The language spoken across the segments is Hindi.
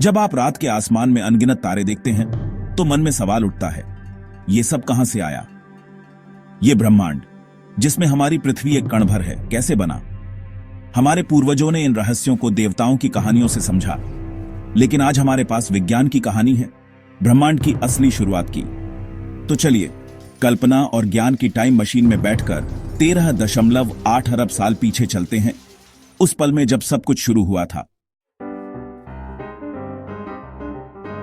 जब आप रात के आसमान में अनगिनत तारे देखते हैं तो मन में सवाल उठता है, ये सब कहां से आया? ये ब्रह्मांड जिसमें हमारी पृथ्वी एक कण भर है, कैसे बना? हमारे पूर्वजों ने इन रहस्यों को देवताओं की कहानियों से समझा, लेकिन आज हमारे पास विज्ञान की कहानी है, ब्रह्मांड की असली शुरुआत की। तो चलिए कल्पना और ज्ञान की टाइम मशीन में बैठकर 13.8 अरब साल पीछे चलते हैं, उस पल में जब सब कुछ शुरू हुआ था।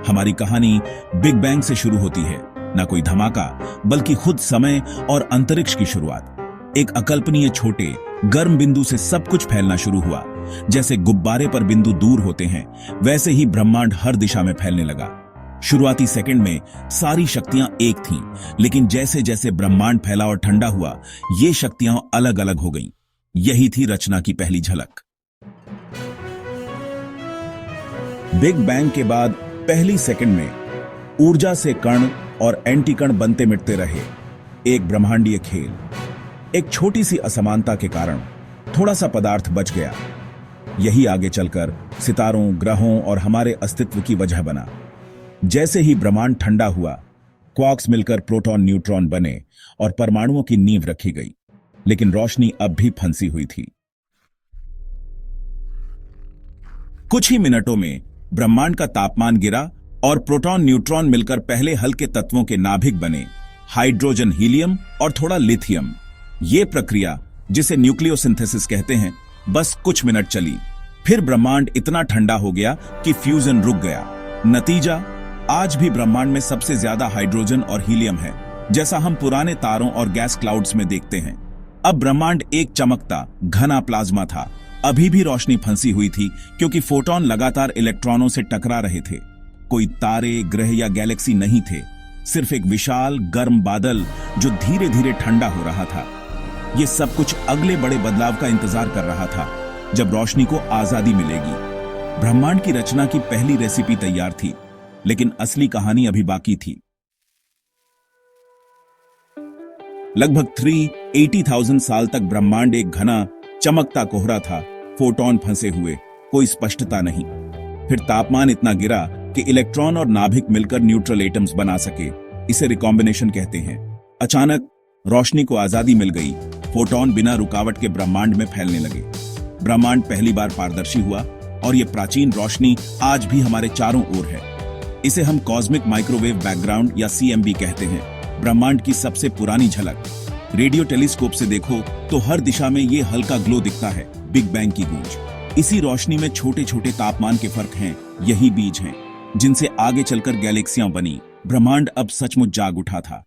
हमारी कहानी बिग बैंग से शुरू होती है, ना कोई धमाका बल्कि खुद समय और अंतरिक्ष की शुरुआत। एक अकल्पनीय छोटे गर्म बिंदु से सब कुछ फैलना शुरू हुआ। जैसे गुब्बारे पर बिंदु दूर होते हैं, वैसे ही ब्रह्मांड हर दिशा में फैलने लगा। शुरुआती सेकंड में सारी शक्तियां एक थीं, लेकिन जैसे जैसे ब्रह्मांड फैला और ठंडा हुआ, ये शक्तियां अलग अलग हो गईं। यही थी रचना की पहली झलक। बिग बैंग के बाद पहली सेकंड में ऊर्जा से कण और एंटी कण बनते मिटते रहे। एक ब्रह्मांडीय खेल। एक छोटी सी असमानता के कारण थोड़ा सा पदार्थ बच गया। यही आगे चलकर सितारों, ग्रहों और हमारे अस्तित्व की वजह बना। जैसे ही ब्रह्मांड ठंडा हुआ, क्वार्क्स मिलकर प्रोटॉन, न्यूट्रॉन बने और परमाणुओं की नींव रखी गई। लेकिन रोशनी अब भी फंसी हुई थी। कुछ ही मिनटों में ब्रह्मांड का तापमान गिरा और प्रोटॉन, न्यूट्रॉन मिलकर पहले हल्के तत्वों के नाभिक बने, हाइड्रोजन, हीलियम और थोड़ा लिथियम। यह प्रक्रिया, जिसे न्यूक्लियोसिंथेसिस कहते हैं, बस कुछ मिनट चली। फिर ब्रह्मांड इतना ठंडा हो गया कि फ्यूजन रुक गया। नतीजा, आज भी ब्रह्मांड में सबसे ज्यादा हाइड्रोजन और हीलियम है, जैसा हम पुराने तारों और गैस क्लाउड्स में देखते हैं। अब ब्रह्मांड एक चमकता घना प्लाज्मा था। अभी भी रोशनी फंसी हुई थी, क्योंकि फोटॉन लगातार इलेक्ट्रॉनों से टकरा रहे थे। कोई तारे, ग्रह या गैलेक्सी नहीं थे, सिर्फ एक विशाल गर्म बादल जो धीरे धीरे ठंडा हो रहा था। यह सब कुछ अगले बड़े बदलाव का इंतजार कर रहा था, जब रोशनी को आजादी मिलेगी। ब्रह्मांड की रचना की पहली रेसिपी तैयार थी, लेकिन असली कहानी अभी बाकी थी। लगभग 380,000 साल तक ब्रह्मांड एक घना चमकता कोहरा था, फोटॉन फंसे हुए, कोई स्पष्टता नहीं। फिर तापमान इतना गिरा कि इलेक्ट्रॉन और नाभिक मिलकर न्यूट्रल एटम्स बना सके। इसे रिकॉम्बिनेशन कहते हैं। अचानक रोशनी को आजादी मिल गई। फोटॉन बिना रुकावट के ब्रह्मांड में फैलने लगे। ब्रह्मांड पहली बार पारदर्शी हुआ, और यह प्राचीन रोशनी आज भी हमारे चारों ओर है। इसे हम कॉस्मिक माइक्रोवेव बैकग्राउंड या CMB कहते हैं। ब्रह्मांड की सबसे पुरानी झलक। रेडियो टेलीस्कोप से देखो तो हर दिशा में ये हल्का ग्लो दिखता है, बिग बैंग की गूंज। इसी रोशनी में छोटे छोटे तापमान के फर्क हैं, यही बीज हैं, जिनसे आगे चलकर गैलेक्सियां बनी। ब्रह्मांड अब सचमुच जाग उठा था।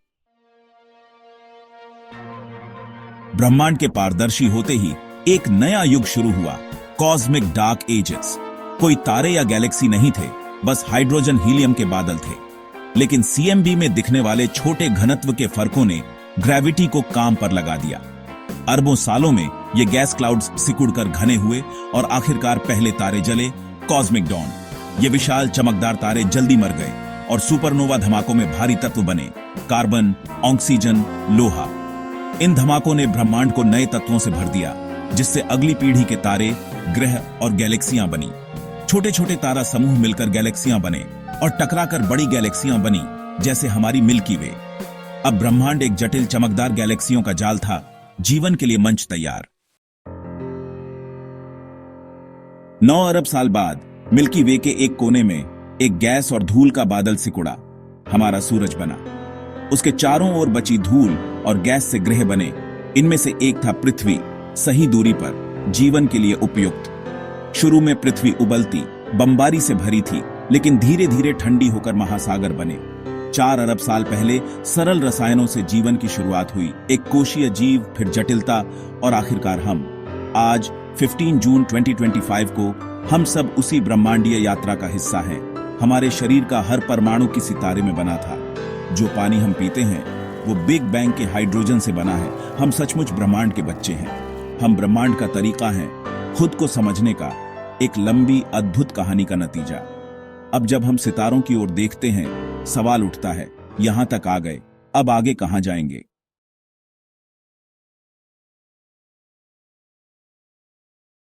ब्रह्मांड के पारदर्शी होते ही एक नया युग शुरू हुआ, कॉस्मिक डार्क एजेस। कोई तारे या गैलेक्सी नहीं थे, बस हाइड्रोजन, हीलियम के बादल थे। लेकिन CMB में दिखने वाले छोटे घनत्व के फर्कों ने ग्रेविटी को काम पर लगा दिया। अरबों सालों में ये गैस क्लाउड्स सिकुड़कर घने हुए और आखिरकार पहले तारे जले, कॉस्मिक डॉन। ये विशाल चमकदार तारे जल्दी मर गए और सुपरनोवा धमाकों में भारी तत्व बने, कार्बन, ऑक्सीजन, लोहा। इन धमाकों ने ब्रह्मांड को नए तत्वों से भर दिया, जिससे अगली पीढ़ी के तारे, ग्रह और गैलेक्सियां बनी। छोटे छोटे तारा समूह मिलकर गैलेक्सियां बने और टकराकर बड़ी गैलेक्सियां बनी, जैसे हमारी मिल्की वे। अब ब्रह्मांड एक जटिल चमकदार गैलेक्सियों का जाल था, जीवन के लिए मंच तैयार। 9 अरब साल बाद मिल्की वे के एक कोने में एक गैस और धूल का बादल सिकुड़ा, हमारा सूरज बना। उसके चारों ओर बची धूल और गैस से ग्रह बने। इनमें से एक था पृथ्वी, सही दूरी पर, जीवन के लिए उपयुक्त। शुरू में पृथ्वी उबलती, बमबारी से भरी थी, लेकिन धीरे धीरे ठंडी होकर महासागर बने। 4 अरब साल पहले सरल रसायनों से जीवन की शुरुआत हुई। एक कोशीय जीव, फिर जटिलता और आखिरकार हम। आज 15 जून 2025 को हम सब उसी ब्रह्मांडीय यात्रा का हिस्सा हैं। हमारे शरीर का हर परमाणु किसी तारे में बना था। जो पानी हम पीते हैं वो बिग बैंग के हाइड्रोजन से बना है। हम सचमुच ब्रह्मांड के बच्चे हैं। हम ब्रह्मांड का तरीका हैं, खुद को समझने का, एक लंबी अद्भुत कहानी का नतीजा। अब जब हम सितारों की ओर देखते हैं, सवाल उठता है, यहां तक आ गए, अब आगे कहां जाएंगे?